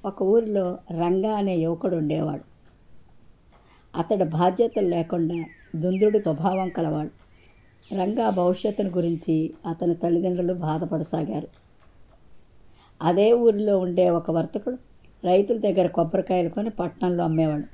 ఒక ఊరిలో రంగా అనే యువకుడు ఉండేవాడు. అతడు బాధ్యతలు లేకుండా దుందుడు స్వభావం కలవాడు. రంగా భవిష్యత్తును గురించి అతని తల్లిదండ్రులు బాధపడసాగారు. అదే ఊరిలో ఉండే ఒక వర్తకుడు రైతుల దగ్గర కొబ్బరికాయలు కొని పట్టణంలో అమ్మేవాడు.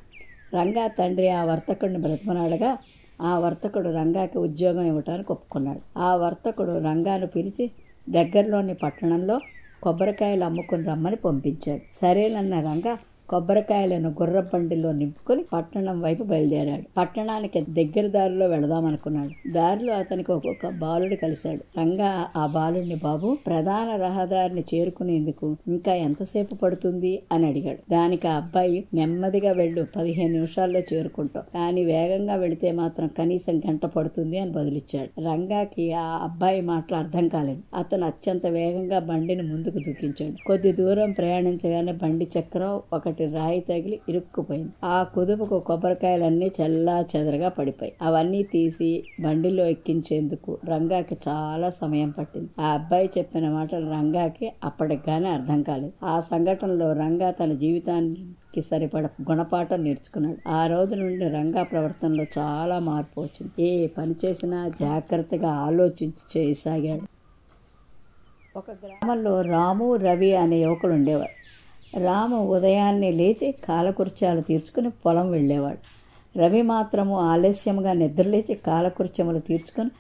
రంగా తండ్రి ఆ వర్తకుడిని బ్రతిమలాడగా ఆ వర్తకుడు రంగాకి ఉద్యోగం ఇవ్వటానికి ఒప్పుకున్నాడు. ఆ వర్తకుడు రంగాను పిలిచి దగ్గరలోని పట్టణంలో కొబ్బరికాయలు అమ్ముకుని రమ్మని పంపించాడు. సరేనన్న రంగా కొబ్బరికాయలను గుర్రబండిలో నింపుకొని పట్టణం వైపు బయలుదేరాడు. పట్టణానికి దగ్గర దారిలో వెళదామనుకున్నాడు. దారిలో అతనికి ఒక్కొక్క బాలుడు కలిశాడు. రంగా ఆ బాలుడిని, బాబు, ప్రధాన రహదారిని చేరుకునేందుకు ఇంకా ఎంతసేపు పడుతుంది అని అడిగాడు. దానికి ఆ అబ్బాయి, నెమ్మదిగా వెళ్ళు, 15 నిమిషాల్లో చేరుకుంటాం, కానీ వేగంగా వెళితే మాత్రం కనీసం గంట పడుతుంది అని బదులిచ్చాడు. రంగాకి ఆ అబ్బాయి మాటలు అర్థం కాలేదు. అతను అత్యంత వేగంగా బండిని ముందుకు దూకించాడు. కొద్ది దూరం ప్రయాణించగానే బండి చక్రం ఒకటి రాయి తగిలి ఇరుక్కుపోయింది. ఆ కుదుపుకు కొబ్బరికాయలన్నీ చెల్లా చెదరగా పడిపోయి అవన్నీ తీసి బండిలో ఎక్కించేందుకు రంగాకి చాలా సమయం పట్టింది. ఆ అబ్బాయి చెప్పిన మాటలు రంగాకి అప్పటికి గానీ అర్థం కాలేదు. ఆ సంఘటనలో రంగా తన జీవితానికి సరిపడ గుణపాఠం నేర్చుకున్నాడు. ఆ రోజు నుండి రంగా ప్రవర్తనలో చాలా మార్పు వచ్చింది. ఏ పని చేసినా జాగ్రత్తగా ఆలోచించి చేయసాగాడు. ఒక గ్రామంలో రాము, రవి అనే యువకులు ఉండేవారు. రాము ఉదయాన్నే లేచి కాలకృత్యాలు తీర్చుకుని పొలం వెళ్ళేవాడు. రవి మాత్రము ఆలస్యంగా నిద్రలేచి కాలకృత్యములు తీర్చుకుని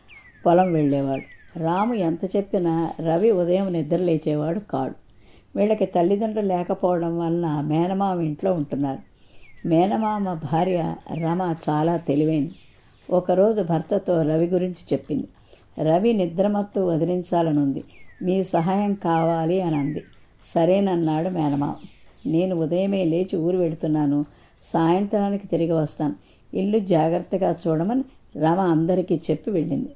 పొలం వెళ్ళేవాడు. రాము ఎంత చెప్పినా రవి ఉదయం నిద్రలేచేవాడు కాడు. వీళ్ళకి తల్లిదండ్రులు లేకపోవడం వలన మేనమామ ఇంట్లో ఉంటున్నారు. మేనమామ భార్య రమ చాలా తెలివైంది. ఒకరోజు భర్తతో రవి గురించి చెప్పింది. రవి నిద్రమత్తు వదిలించాలనుంది, మీ సహాయం కావాలి అని అంది. సరేనన్నాడు మేనమామ. నేను ఉదయమే లేచి ఊరు వెళుతున్నాను, సాయంత్రానికి తిరిగి వస్తాను, ఇల్లు జాగ్రత్తగా చూడమని రమ అందరికీ చెప్పి వెళ్ళింది.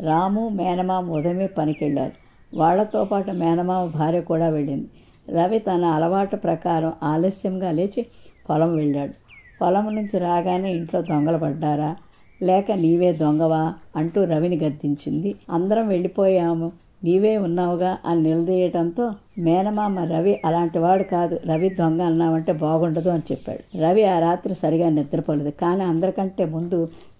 రాము, మేనమామ ఉదయమే పనికి వెళ్ళారు. వాళ్లతో పాటు మేనమామ భార్య కూడా వెళ్ళింది. రవి తన అలవాటు ప్రకారం ఆలస్యంగా లేచి పొలం వెళ్ళాడు. పొలం నుంచి రాగానే ఇంట్లో దొంగలు పడ్డారా, లేక నీవే దొంగవా అంటూ రవిని గద్దించింది. అందరం వెళ్ళిపోయాము, నీవే ఉన్నావుగా అని నిలదీయటంతో మేనమామ, రవి అలాంటి వాడు కాదు, రవి దొంగ అన్నావంటే బాగుండదు అని చెప్పాడు. రవి ఆ రాత్రి సరిగా నిద్రపోలేదు. కానీ అందరికంటే ముందు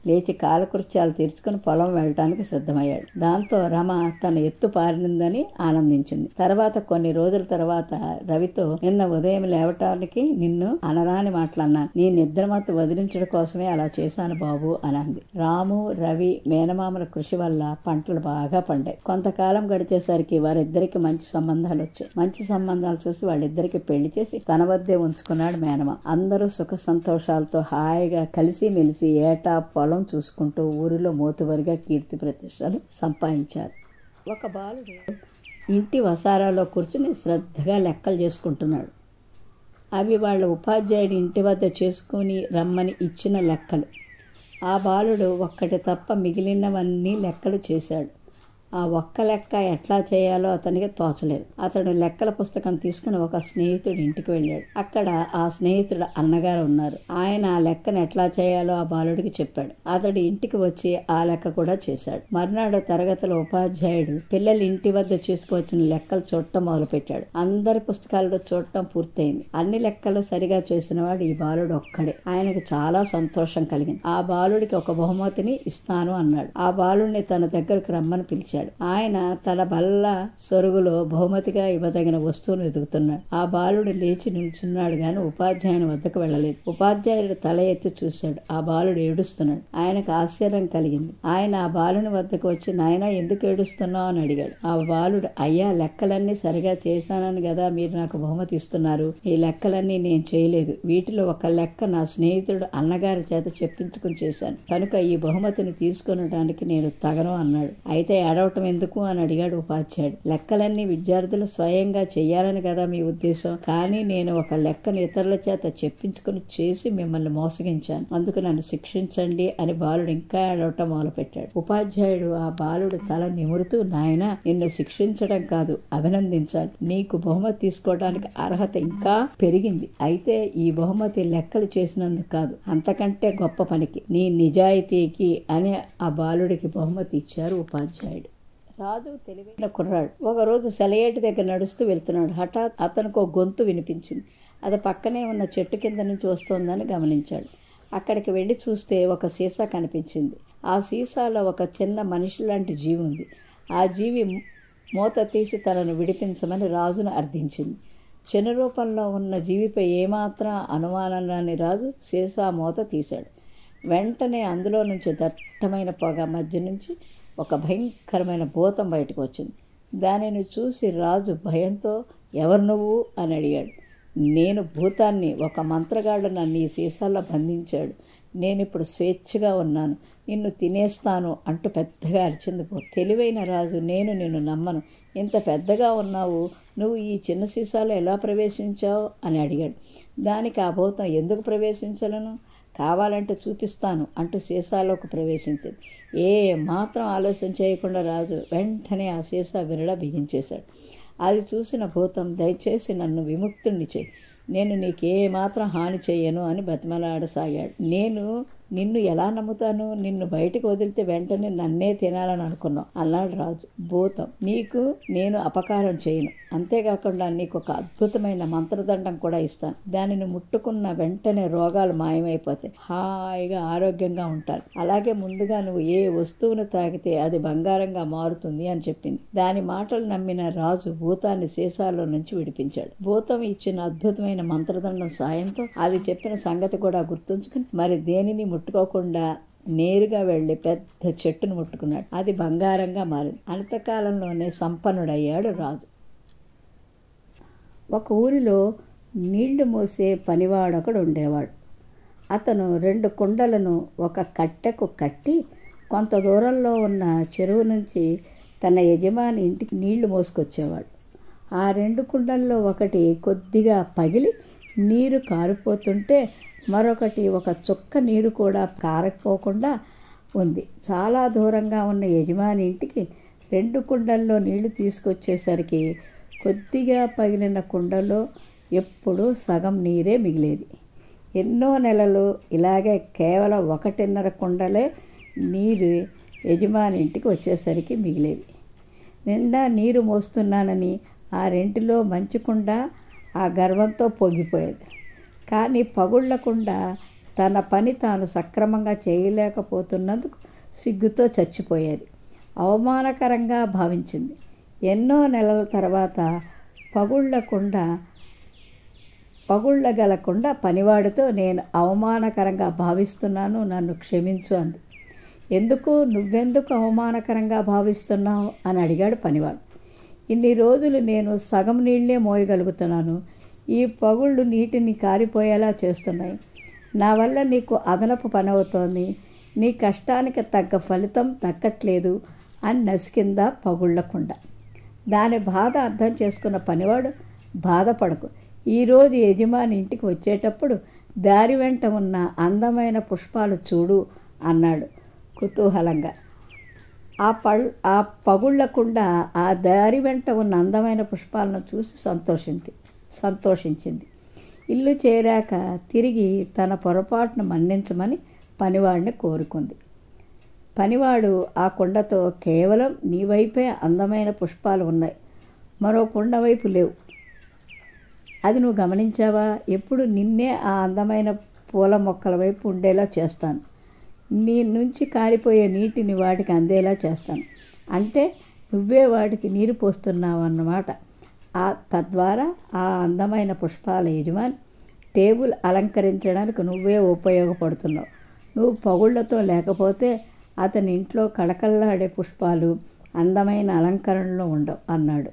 లేచి కాలకృత్యాలు తీర్చుకుని పొలం వెళ్ళటానికి సిద్ధమయ్యాడు. దాంతో రమ తన ఎత్తు పారినిందని ఆనందించింది. తర్వాత కొన్ని రోజుల తర్వాత రవితో, నిన్న ఉదయం లేవటానికి నిన్ను అనరాని మాట్లాడినాను, నీ నిద్రమత్తు వదిలించడం కోసమే అలా చేశాను బాబు అని అంది. రాము, రవి మేనమామల కృషి వల్ల పంటలు బాగా పండాయి. కొంతకాలం గడిచేసరికి వారిద్దరికి మంచి సంబంధాలు వచ్చాయి. మంచి సంబంధాలు చూసి వాళ్ళిద్దరికి పెళ్లి చేసి తన వద్దే ఉంచుకున్నాడు మేనమామ. అందరూ సుఖ సంతోషాలతో హాయిగా కలిసి మెలిసి ఏటా పొలం చూసుకుంటూ ఊరిలో మోతువరిగా కీర్తి ప్రతిష్టలు సంపాదించారు. ఒక బాలుడు ఇంటి వసారాలో కూర్చుని శ్రద్ధగా లెక్కలు చేసుకుంటున్నాడు. అవి వాళ్ళ ఉపాధ్యాయుడి ఇంటి వద్ద చేసుకుని రమ్మని ఇచ్చిన లెక్కలు. ఆ బాలుడు ఒక్కటి తప్ప మిగిలినవన్నీ లెక్కలు చేశాడు. ఆ ఒక్క లెక్క ఎట్లా చేయాలో అతనికి తోచలేదు. అతడు లెక్కల పుస్తకం తీసుకుని ఒక స్నేహితుడి ఇంటికి వెళ్ళాడు. అక్కడ ఆ స్నేహితుడు అన్నగారు ఉన్నారు. ఆయన ఆ లెక్కను ఎట్లా చేయాలో ఆ బాలుడికి చెప్పాడు. అతడు ఇంటికి వచ్చి ఆ లెక్క కూడా చేశాడు. మర్నాడు తరగతిలో ఉపాధ్యాయుడు పిల్లలు ఇంటి వద్ద చేసుకువచ్చిన లెక్కలు చూడటం మొదలుపెట్టాడు. అందరి పుస్తకాలలో చూడటం పూర్తయింది. అన్ని లెక్కలు సరిగా చేసినవాడు ఈ బాలుడు ఒక్కడే. ఆయనకు చాలా సంతోషం కలిగింది. ఆ బాలుడికి ఒక బహుమతిని ఇస్తాను అన్నాడు. ఆ బాలుడిని తన దగ్గరకు రమ్మని పిలిచాడు. ఆయన తన బల్ల సొరుగులో బహుమతిగా ఇవ్వదగిన వస్తువును వెతుకుతున్నాడు. ఆ బాలుడు లేచి నిల్చున్నాడు గాని ఉపాధ్యాయుని వద్దకు వెళ్ళలేదు. ఉపాధ్యాయుడు తల ఎత్తి చూశాడు. ఆ బాలుడు ఏడుస్తున్నాడు. ఆయనకు ఆశ్చర్యం కలిగింది. ఆయన ఆ బాలుని వద్దకు వచ్చి, నాయనా, ఎందుకు ఏడుస్తున్నావు అని అడిగాడు. ఆ బాలుడు, అయ్యా, లెక్కలన్నీ సరిగా చేశానని కదా మీరు నాకు బహుమతి ఇస్తున్నారు. ఈ లెక్కలన్నీ నేను చేయలేదు. వీటిలో ఒక లెక్క నా స్నేహితుడు అన్నగారి చేత చెప్పించుకుని చేశాను. కనుక ఈ బహుమతిని తీసుకొనడానికి నేను తగను అన్నాడు. అయితే ఏడవటం ఎందుకు అని అడిగాడు ఉపాధ్యాయుడు. లెక్కలన్నీ విద్యార్థులు స్వయంగా చెయ్యాలని కదా మీ ఉద్దేశం, కానీ నేను ఒక లెక్కను ఇతరుల చేత చెప్పించుకుని చేసి మిమ్మల్ని మోసగించాను, అందుకు నన్ను శిక్షించండి అని బాలుడు ఇంకా ఏడవటం మొదలుపెట్టాడు. ఉపాధ్యాయుడు ఆ బాలుడు తల నిమురుతూ, నాయనా, నిన్ను శిక్షించడం కాదు, అభినందించాలి. నీకు బహుమతి తీసుకోవడానికి అర్హత ఇంకా పెరిగింది. అయితే ఈ బహుమతి లెక్కలు చేసినందుకు కాదు, అంతకంటే గొప్ప పనికి, నీ నిజాయితీకి అని ఆ బాలుడికి బహుమతి ఇచ్చారు ఉపాధ్యాయుడు. రాజు తెలివైన కుర్రాడు. ఒకరోజు సెలయేటి దగ్గర నడుస్తూ వెళ్తున్నాడు. హఠాత్ అతనికి ఒక గొంతు వినిపించింది. అది పక్కనే ఉన్న చెట్టు కింద నుంచి వస్తోందని గమనించాడు. అక్కడికి వెళ్ళి చూస్తే ఒక సీసా కనిపించింది. ఆ సీసాలో ఒక చిన్న మనిషి లాంటి జీవి ఉంది. ఆ జీవి మూత తీసి తనను విడిపించమని రాజును అర్థించింది. చిన్న రూపంలో ఉన్న జీవిపై ఏమాత్రం అనుమానం రాని రాజు సీసా మూత తీశాడు. వెంటనే అందులో నుంచి దట్టమైన పొగ మధ్య నుంచి ఒక భయంకరమైన భూతం బయటకు వచ్చింది. దానిని చూసి రాజు భయంతో, ఎవరు నువ్వు అని అడిగాడు. నేను భూతాన్ని, ఒక మంత్రగాడు నన్ను ఈ సీసాలో బంధించాడు. నేనిప్పుడు స్వేచ్ఛగా ఉన్నాను, నిన్ను తినేస్తాను అంటూ పెద్దగా అరిచింది. తెలివైన రాజు, నేను నిన్ను నమ్మను, ఇంత పెద్దగా ఉన్నావు, నువ్వు ఈ చిన్న సీసాలో ఎలా ప్రవేశించావు అని అడిగాడు. దానికి ఆ భూతం, ఎందుకు ప్రవేశించలను, కావాలంటే చూపిస్తాను అంటూ సీసాలోకి ప్రవేశించింది. ఏ మాత్రం ఆలస్యం చేయకుండా రాజు వెంటనే ఆ సీసా విరడా బిగించేశాడు. అది చూసిన భూతం, దయచేసి నన్ను విముక్తుణ్ణి చేయి, నేను నీకే మాత్రం హాని చేయను అని బతిమలాడసాగాడు. నేను నిన్ను ఎలా నమ్ముతాను, నిన్ను బయటకు వదిలితే వెంటనే నన్నే తినాలని అనుకున్నావు అన్నాడు రాజు. భూతం, నీకు నేను అపకారం చేయను, అంతేకాకుండా నీకు ఒక అద్భుతమైన మంత్రదండం కూడా ఇస్తాను. దానిని ముట్టుకున్న వెంటనే రోగాలు మాయమైపోతాయి, హాయిగా ఆరోగ్యంగా ఉంటారు. అలాగే ముందుగా నువ్వు ఏ వస్తువును తాకితే అది బంగారంగా మారుతుంది అని చెప్పింది. దాని మాటలు నమ్మిన రాజు భూతాన్ని సీసాలో నుంచి విడిపించాడు. భూతం ఇచ్చిన అద్భుతమైన మంత్రదండం సాయంతో అది చెప్పిన సంగతి కూడా గుర్తుంచుకుని మరి దేనిని ముట్టుకోకుండా నేరుగా వెళ్ళి పెద్ద చెట్టును ముట్టుకున్నాడు. అది బంగారంగా మారింది. అంతకాలంలోనే సంపన్నుడయ్యాడు రాజు. ఒక ఊరిలో నీళ్లు మోసే పనివాడొకడు ఉండేవాడు. అతను 2 కుండలను ఒక కట్టెకు కట్టి కొంత దూరంలో ఉన్న చెరువు నుంచి తన యజమాని ఇంటికి నీళ్లు మోసుకొచ్చేవాడు. ఆ 2 కుండల్లో ఒకటి కొద్దిగా పగిలి నీరు కారిపోతుంటే మరొకటి ఒక చుక్క నీరు కూడా కారకపోకుండా ఉంది. చాలా దూరంగా ఉన్న యజమాని ఇంటికి 2 కుండల్లో నీళ్లు తీసుకొచ్చేసరికి కొద్దిగా పగిలిన కుండలో ఎప్పుడూ సగం నీరే మిగిలేది. ఎన్నో నెలలు ఇలాగే కేవలం 1.5 కుండలే నీరు యజమాని ఇంటికి వచ్చేసరికి మిగిలేవి. నిండా నీరు మోస్తున్నానని ఆ 2లో మంచి కుండ ఆ గర్వంతో పొంగిపోయేది. కానీ పగుళ్లకుండా తన పని తాను సక్రమంగా చేయలేకపోతున్నందుకు సిగ్గుతో చచ్చిపోయేది. అవమానకరంగా భావించింది. ఎన్నో నెలల తర్వాత పగుళ్ళగలకుండా పనివాడితో, నేను అవమానకరంగా భావిస్తున్నాను, నన్ను క్షమించు అంది. నువ్వెందుకు అవమానకరంగా భావిస్తున్నావు అని అడిగాడు పనివాడు. ఇన్ని రోజులు నేను సగం నీళ్లే మోయగలుగుతున్నాను, ఈ పగుళ్ళు నీటిని కారిపోయేలా చేస్తున్నాయి, నా వల్ల నీకు అదనపు పని అవుతోంది, నీ కష్టానికి తగ్గ ఫలితం దక్కట్లేదు అని నసికిందా పగుళ్ళకుండా. దాని బాధ అర్థం చేసుకున్న పనివాడు, బాధపడకు, ఈరోజు యజమాని ఇంటికి వచ్చేటప్పుడు దారి వెంట ఉన్న అందమైన పుష్పాలు చూడు అన్నాడు కుతూహలంగా. ఆ పగుళ్ళకుండా ఆ దారి వెంట ఉన్న అందమైన పుష్పాలను చూసి సంతోషించింది. ఇల్లు చేరాక తిరిగి తన పొరపాటును మన్నించమని పనివాడిని కోరుకుంది. పనివాడు ఆ కుండతో, కేవలం నీ వైపే అందమైన పుష్పాలు ఉన్నాయి, మరో కుండ వైపు లేవు, అది నువ్వు గమనించావా, ఎప్పుడు నిన్నే ఆ అందమైన పూల మొక్కల వైపు ఉండేలా చేస్తాను, నీ నుంచి కారిపోయే నీటిని వాటికి అందేలా చేస్తాను, అంటే నువ్వే వాటికి నీరు పోస్తున్నావు అన్నమాట. తద్వారా ఆ అందమైన పుష్పాల యజమాని టేబుల్ అలంకరించడానికి నువ్వే ఉపయోగపడుతున్నావు. నువ్వు పగుళ్లతో లేకపోతే అతని ఇంట్లో కళకళలాడే పుష్పాలు అందమైన అలంకరణలో ఉండవు అన్నాడు.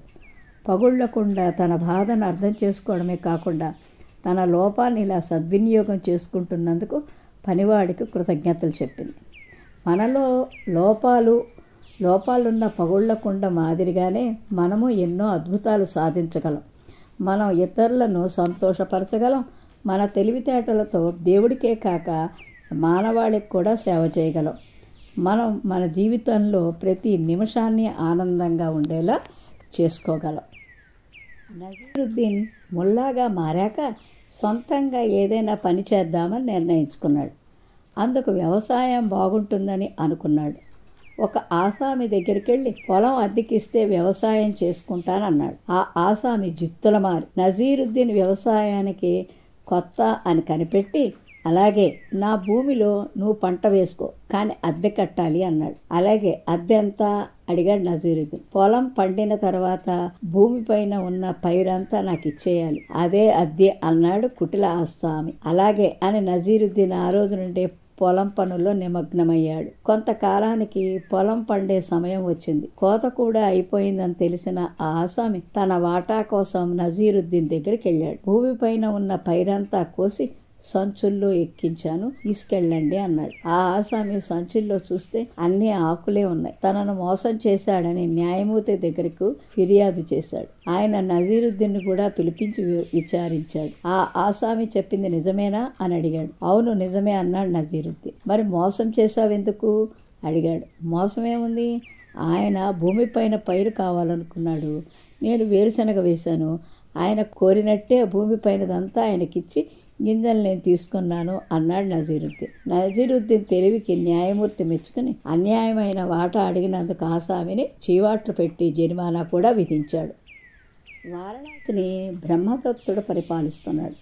పగుళ్లకుండా తన బాధను అర్థం చేసుకోవడమే కాకుండా తన లోపాన్ని ఇలా సద్వినియోగం చేసుకుంటున్నందుకు పనివాడికి కృతజ్ఞతలు చెప్పింది. మనలో లోపాలున్న పగుళ్లకుండ మాదిరిగానే మనము ఎన్నో అద్భుతాలు సాధించగలం. మనం ఇతరులను సంతోషపరచగలం. మన తెలివితేటలతో దేవుడికే కాక మానవాళికి కూడా సేవ చేయగలం. మనం మన జీవితంలో ప్రతి నిమిషాన్ని ఆనందంగా ఉండేలా చేసుకోగలం. నజీరుద్దీన్ ముల్లాగా మారాక సొంతంగా ఏదైనా పని చేద్దామని నిర్ణయించుకున్నాడు. అందుకు వ్యవసాయం బాగుంటుందని అనుకున్నాడు. ఒక ఆసామి దగ్గరికి వెళ్ళి పొలం అద్దెకిస్తే వ్యవసాయం చేసుకుంటానన్నాడు. ఆ ఆసామి జిత్తులమారి నజీరుద్దీన్ వ్యవసాయానికి కొత్త అని కనిపెట్టి, అలాగే నా భూమిలో నువ్వు పంట వేసుకో, కానీ అద్దె కట్టాలి అన్నాడు. అలాగే అద్దె ఎంత అడిగాడు నజీరుద్దీన్. పొలం పండిన తర్వాత భూమిపైన ఉన్న పైరంతా నాకు ఇచ్చేయాలి, అదే అద్దె అన్నాడు కుటిల ఆసామి. అలాగే అని నజీరుద్దీన్ ఆ రోజు నుండి పొలం పనుల్లో నిమగ్నమయ్యాడు. కొంతకాలానికి పొలం పండే సమయం వచ్చింది. కోత కూడా అయిపోయిందని తెలిసిన ఆ ఆసామి తన వాటా కోసం నజీరుద్దీన్ దగ్గరికి వెళ్ళాడు. భూమిపైన ఉన్న పైరంతా కోసి సంచుల్లో ఎక్కించాను, తీసుకెళ్ళండి అన్నాడు. ఆ ఆసామి సంచుల్లో చూస్తే అన్ని ఆకులే ఉన్నాయి. తనను మోసం చేశాడని న్యాయమూర్తి దగ్గరకు ఫిర్యాదు చేశాడు. ఆయన నజీరుద్దీన్ కూడా పిలిపించి విచారించాడు. ఆ ఆసామి చెప్పింది నిజమేనా అని అడిగాడు. అవును నిజమే అన్నాడు నజీరుద్దీన్. మరి మోసం చేశావెందుకు అడిగాడు. మోసమేముంది, ఆయన భూమిపైన పైరు కావాలనుకున్నాడు, నేను వేరుశనగ వేశాను, ఆయన కోరినట్టే భూమిపైనదంతా ఆయనకిచ్చి గింజలు నేను తీసుకున్నాను అన్నాడు నజీరుద్దీన్. నజీరుద్దీన్ తెలివికి న్యాయమూర్తి మెచ్చుకుని అన్యాయమైన వాటా అడిగినందుకు ఆసామిని చీవాట్లు పెట్టి జరిమానా కూడా విధించాడు. వారణాసిని బ్రహ్మదత్తుడు పరిపాలిస్తున్నాడు.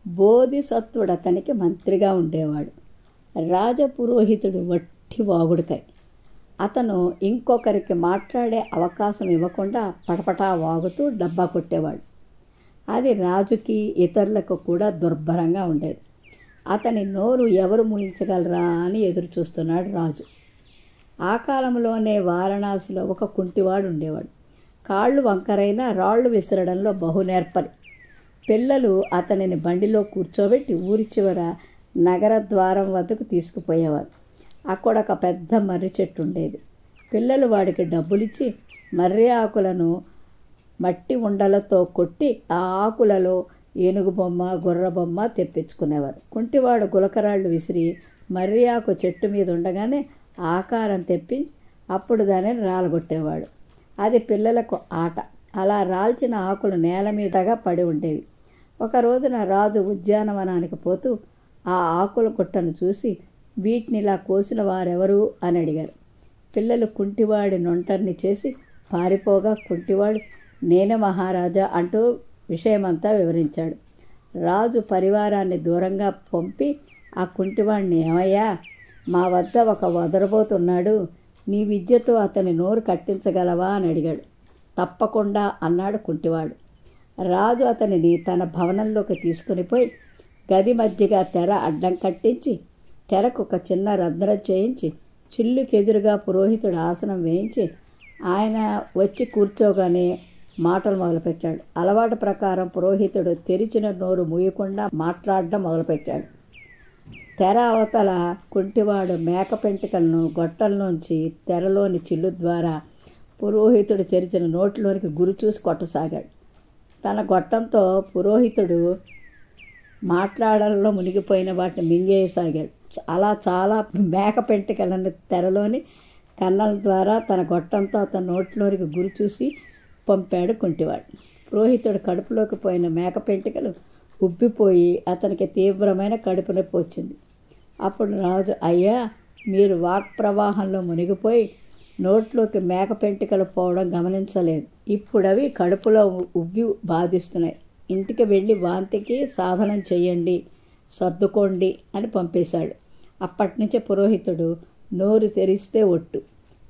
బోధిసత్వుడు అతనికి మంత్రిగా ఉండేవాడు. రాజపురోహితుడు వట్టి వాగుడుకాయ. అతను ఇంకొకరికి మాట్లాడే అవకాశం ఇవ్వకుండా పటపటా వాగుతూ డబ్బా కొట్టేవాడు. అది రాజుకి ఇతరులకు కూడా దుర్భరంగా ఉండేది. అతని నోరు ఎవరు మూయించగలరా అని ఎదురు చూస్తున్నాడు రాజు. ఆ కాలంలోనే వారణాసిలో ఒక కుంటివాడు ఉండేవాడు. కాళ్ళు వంకరైన రాళ్లు విసరడంలో బహునేర్పరి. పిల్లలు అతనిని బండిలో కూర్చోబెట్టి ఊరి చివర నగర ద్వారం వద్దకు తీసుకుపోయేవారు. అక్కడ ఒక పెద్ద మర్రి చెట్టు ఉండేది. పిల్లలు వాడికి డబ్బులిచ్చి మర్రి ఆకులను మట్టి ఉండలతో కొట్టి ఆ ఆకులలో ఏనుగు బొమ్మ, గుర్ర బొమ్మ తెప్పించుకునేవారు. కుంటివాడు గులకరాళ్ళు విసిరి మర్రి ఆకు చెట్టు మీద ఉండగానే ఆకారం తెప్పించి అప్పుడు దానిని రాలగొట్టేవాడు. అది పిల్లలకు ఆట. అలా రాల్చిన ఆకులు నేల మీదగా పడి ఉండేవి. ఒక రోజున రాజు ఉద్యానవనానికి పోతూ ఆ ఆకుల గుట్టను చూసి వీటిని ఇలా కోసిన వారెవరు అని అడిగారు. పిల్లలు కుంటివాడి నొంటర్ని చేసి పారిపోగా కుంటివాడు నేనే మహారాజా అంటూ విషయమంతా వివరించాడు. రాజు పరివారాన్ని దూరంగా పంపి ఆ కుంటివాడిని, ఏమయ్యా, మా వద్ద ఒక వదరబోతున్నాడు, నీ విద్యతో అతని నోరు కట్టించగలవా అని అడిగాడు. తప్పకుండా అన్నాడు కుంటివాడు. రాజు అతనిని తన భవనంలోకి తీసుకుని పోయి గది మధ్యగా తెర అడ్డం కట్టించి తెరకు ఒక చిన్న రంధ్రం చేయించి చిల్లుకెదురుగా పురోహితుడు ఆసనం వేయించి ఆయన వచ్చి కూర్చోగానే మాటలు మొదలుపెట్టాడు. అలవాటు ప్రకారం పురోహితుడు తెరిచిన నోరు మూయకుండా మాట్లాడడం మొదలుపెట్టాడు. తెర అవతల కుంటివాడు మేక పెంటికలను గొట్టంలోంచి తెరలోని చిల్లు ద్వారా పురోహితుడు తెరిచిన నోటిలోనికి గురి చూసి కొట్టసాగాడు. తన గొట్టంతో పురోహితుడు మాట్లాడడంలో మునిగిపోయిన వాటిని మింగేయసాగాడు. అలా చాలా మేక పెంటికలను తెరలోని కన్నల ద్వారా తన గొట్టంతో అతని నోటిలోనికి గురి చూసి పంపాడు కుంటివాడు. పురోహితుడు కడుపులోకి పోయిన మేక పెంటికలు ఉబ్బిపోయి అతనికి తీవ్రమైన కడుపు నొప్పి వచ్చింది. అప్పుడు రాజు, అయ్యా, మీరు వాక్ ప్రవాహంలో మునిగిపోయి నోట్లోకి మేక పెంటికలు పోవడం గమనించలేదు. ఇప్పుడు అవి కడుపులో ఉబ్బి బాధిస్తున్నాయి. ఇంటికి వెళ్ళి వాంతికి సాధనం చెయ్యండి, సర్దుకోండి అని పంపేశాడు. అప్పటి నుంచి పురోహితుడు నోరు తెరిస్తే ఒట్టు.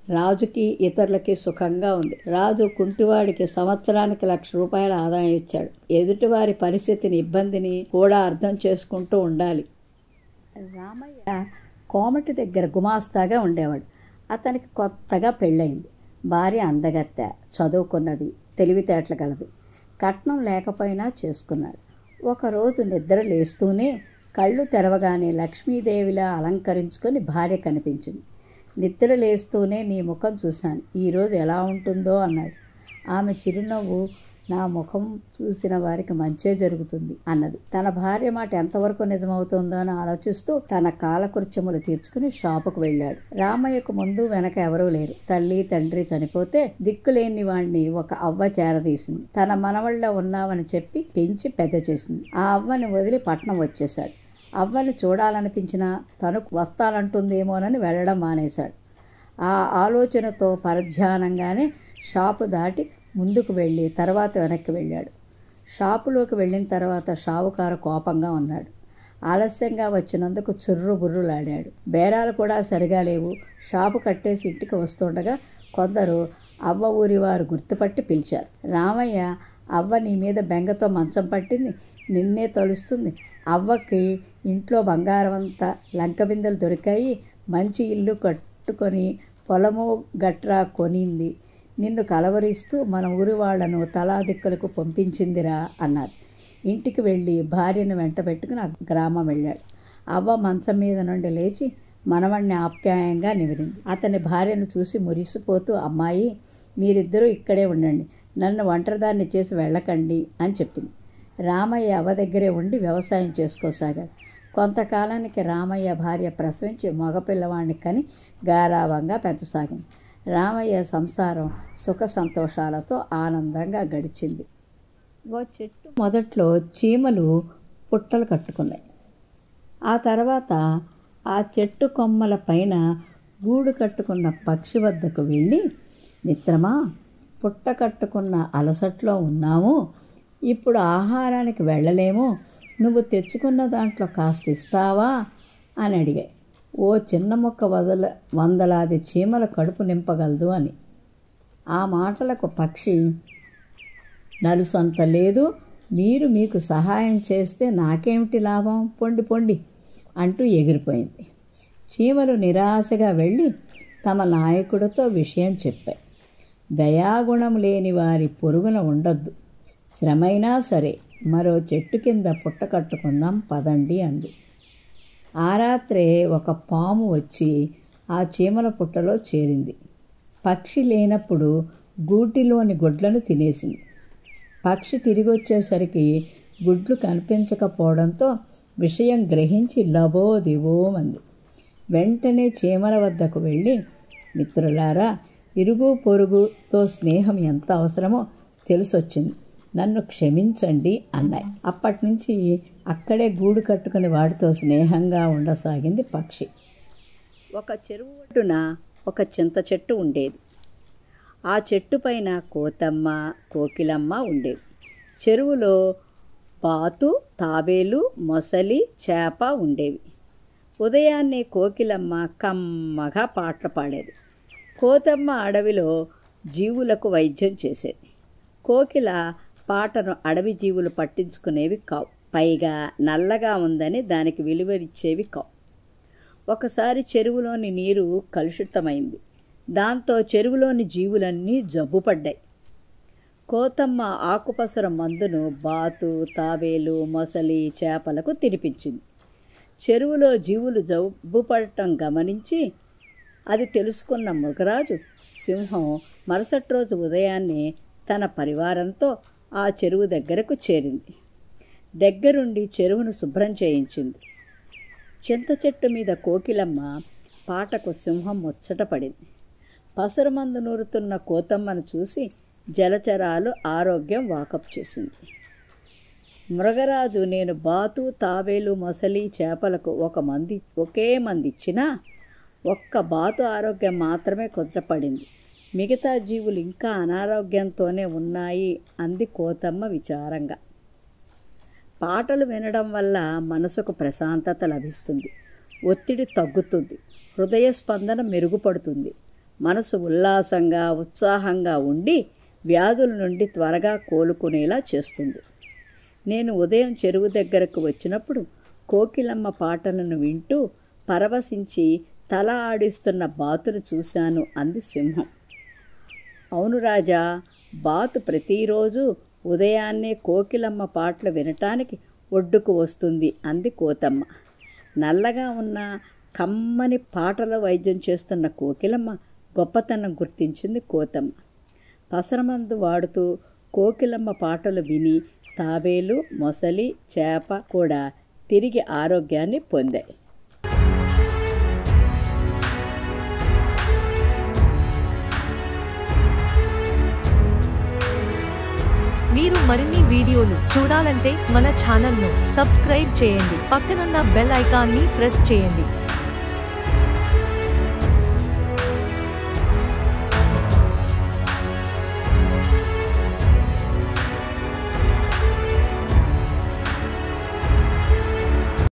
రాజుకి ఇతరులకి సుఖంగా ఉంది. రాజు కుంటివాడికి సంవత్సరానికి 1,00,000 రూపాయల ఆదాయం ఇచ్చాడు. ఎదుటివారి పరిస్థితిని, ఇబ్బందిని కూడా అర్థం చేసుకుంటూ ఉండాలి. రామయ్య కోమటి దగ్గర గుమాస్తాగా ఉండేవాడు. అతనికి కొత్తగా పెళ్ళయింది. భార్య అందగత్తె, చదువుకున్నది, తెలివితేటలు గలది. కట్నం లేకపోయినా చేసుకున్నాడు. ఒకరోజు నిద్ర లేస్తూనే కళ్ళు తెరవగానే లక్ష్మీదేవిలా అలంకరించుకొని భార్య కనిపించింది. నిద్ర లేస్తూనే నీ ముఖం చూశాను, ఈరోజు ఎలా ఉంటుందో అన్నాడు. ఆమె చిరునవ్వు, నా ముఖం చూసిన వారికి మంచే జరుగుతుంది అన్నది. తన భార్య మాట ఎంతవరకు నిజమవుతుందో అని ఆలోచిస్తూ తన కాలకృత్యములు తీర్చుకుని షాపుకు వెళ్ళాడు. రామయ్యకు ముందు వెనక ఎవరూ లేరు. తల్లి తండ్రి చనిపోతే దిక్కులేని వాణ్ణి ఒక అవ్వ చేరదీసింది. తన మనవళ్ళ ఉన్నావని చెప్పి పెంచి పెద్ద చేసింది. ఆ అవ్వని వదిలి పట్నం వచ్చేశాడు. అవ్వని చూడాలనిపించినా తను వస్తానంటుందేమోనని వెళ్ళడం మానేశాడు. ఆ ఆలోచనతో పరధ్యానంగానే షాపు దాటి ముందుకు వెళ్ళి తర్వాత వెనక్కి వెళ్ళాడు. షాపులోకి వెళ్ళిన తర్వాత షావుకారు కోపంగా ఉన్నాడు. ఆలస్యంగా వచ్చినందుకు చుర్రు బుర్రులాడాడు. బేరాలు కూడా సరిగా లేవు. షాపు కట్టేసి ఇంటికి వస్తుండగా కొందరు అవ్వ ఊరి వారు గుర్తుపట్టి పిలిచారు. రామయ్య, అవ్వ నీ మీద బెంగతో మంచం పట్టింది, నిన్నే తలుస్తుంది. అవ్వకి ఇంట్లో బంగారమంతా లంక బిందెలు దొరికాయి, మంచి ఇల్లు కట్టుకొని పొలము గట్రా కొనింది. నిన్ను కలవరిస్తూ మన ఊరి వాళ్లను తలా దిక్కులకు పంపించిందిరా అన్నారు. ఇంటికి వెళ్ళి భార్యను వెంట పెట్టుకుని గ్రామం వెళ్ళాడు. అవ్వ మంచం మీద నుండి లేచి మనవణ్ణి ఆప్యాయంగా నిమిరింది. అతని భార్యను చూసి మురిసిపోతూ, అమ్మాయి, మీరిద్దరూ ఇక్కడే ఉండండి, నన్ను ఒంటరిదాన్ని చేసి వెళ్ళకండి అని చెప్పింది. రామయ్య అవ్వ దగ్గరే ఉండి వ్యవసాయం చేసుకోసాగాడు. కొంతకాలానికి రామయ్య భార్య ప్రసవించి మగపిల్లవాడిని కని గారాభంగా పెంచసాగింది. రామయ్య సంసారం సుఖ సంతోషాలతో ఆనందంగా గడిచింది. ఓ చెట్టు మొదట్లో చీమలు పుట్టలు కట్టుకున్నాయి. ఆ తర్వాత ఆ చెట్టు కొమ్మల పైన గూడు కట్టుకున్న పక్షి వద్దకు వెళ్ళి, మిత్రమా, పుట్ట కట్టుకున్న అలసట్లో ఉన్నాము, ఇప్పుడు ఆహారానికి వెళ్ళలేము, నువ్వు తెచ్చుకున్న దాంట్లో కాస్త ఇస్తావా అని అడిగాయి. ఓ చిన్న మొక్క వందలాది చీమల కడుపు నింపగలదు అని. ఆ మాటలకు పక్షి, నలుసంత లేదు, మీకు సహాయం చేస్తే నాకేమిటి లాభం, పొండి పొండి అంటూ ఎగిరిపోయింది. చీమలు నిరాశగా వెళ్ళి తమ నాయకుడితో విషయం చెప్పాయి. దయాగుణం లేని వారి పొరుగున ఉండొద్దు, శ్రమైనా సరే మరో చెట్టు కింద పుట్ట కట్టుకుందాం పదండి అంది. ఆ రాత్రే ఒక పాము వచ్చి ఆ చీమల పుట్టలో చేరింది. పక్షి లేనప్పుడు గూటిలోని గుడ్లను తినేసింది. పక్షి తిరిగి వచ్చేసరికి గుడ్లు కనిపించకపోవడంతో విషయం గ్రహించి లబోదివోమంది. వెంటనే చీమల వద్దకు వెళ్ళి, మిత్రులారా, ఇరుగు పొరుగుతో స్నేహం ఎంత అవసరమో తెలిసొచ్చింది, నన్ను క్షమించండి అన్నాయి. అప్పటి నుంచి అక్కడే గూడు కట్టుకుని వాడితో స్నేహంగా ఉండసాగింది పక్షి. ఒక చెరువు ఒడ్డున ఒక చింత చెట్టు ఉండేది. ఆ చెట్టు పైన కోతమ్మ, కోకిలమ్మ ఉండేవి. చెరువులో బాతు, తాబేలు, మొసలి, చేప ఉండేవి. ఉదయాన్నే కోకిలమ్మ కమ్మగా పాటలు పాడేది. కోతమ్మ అడవిలో జీవులకు వైద్యం చేసేది. కోకిల పాటను అడవి జీవులు పట్టించుకునేవి కావు, పైగా నల్లగా ఉందని దానికి విలువనిచ్చేవి కావు. ఒకసారి చెరువులోని నీరు కలుషితమైంది. దాంతో చెరువులోని జీవులన్నీ జబ్బుపడ్డాయి. కోతమ్మ ఆకుపసర మందును బాతు, తాబేలు, మొసలి, చేపలకు తినిపించింది. చెరువులో జీవులు జబ్బుపడటం గమనించి అది తెలుసుకున్న మృగరాజు సింహం మరుసటి రోజు ఉదయాన్నే తన పరివారంతో ఆ చెరువు దగ్గరకు చేరింది. దగ్గరుండి చెరువును శుభ్రం చేయించింది. చింత చెట్టు మీద కోకిలమ్మ పాటకు సింహం ముచ్చటపడింది. పసరుమందు నూరుతున్న కోతమ్మను చూసి జలచరాలు ఆరోగ్యం వాకప్ చేసింది. మృగరాజు, నేను బాతు, తాబేలు, మొసలి, చేపలకు ఒకే మంది ఇచ్చినా ఒక్క బాతు ఆరోగ్యం మాత్రమే కుదరపడింది, మిగతా జీవులు ఇంకా అనారోగ్యంతోనే ఉన్నాయి అంది కోతమ్మ విచారంగా. పాటలు వినడం వల్ల మనసుకు ప్రశాంతత లభిస్తుంది, ఒత్తిడి తగ్గుతుంది, హృదయ స్పందన మెరుగుపడుతుంది, మనసు ఉల్లాసంగా ఉత్సాహంగా ఉండి వ్యాధుల నుండి త్వరగా కోలుకునేలా చేస్తుంది. నేను ఉదయం చెరువు దగ్గరకు వచ్చినప్పుడు కోకిలమ్మ పాటలను వింటూ పరవశించి తల ఆడిస్తున్న బాతును చూశాను అంది సింహం. అవును రాజా, బాతు ప్రతిరోజు ఉదయాన్నే కోకిలమ్మ పాటలు వినటానికి ఒడ్డుకు వస్తుంది అంది కోతమ్మ. నల్లగా ఉన్న కమ్మని పాటల వైద్యం చేస్తున్న కోకిలమ్మ గొప్పతనం గుర్తించింది కోతమ్మ. పసరమందు వాడుతూ కోకిలమ్మ పాటలు విని తాబేలు, మొసలి, చేప కూడా తిరిగి ఆరోగ్యాన్ని పొందాయి. మీరు మరిన్ని వీడియోలు చూడాలంటే మన ఛానల్ను సబ్స్క్రైబ్ చేయండి, పక్కనున్న బెల్ ఐకాన్ని ప్రెస్ చేయండి.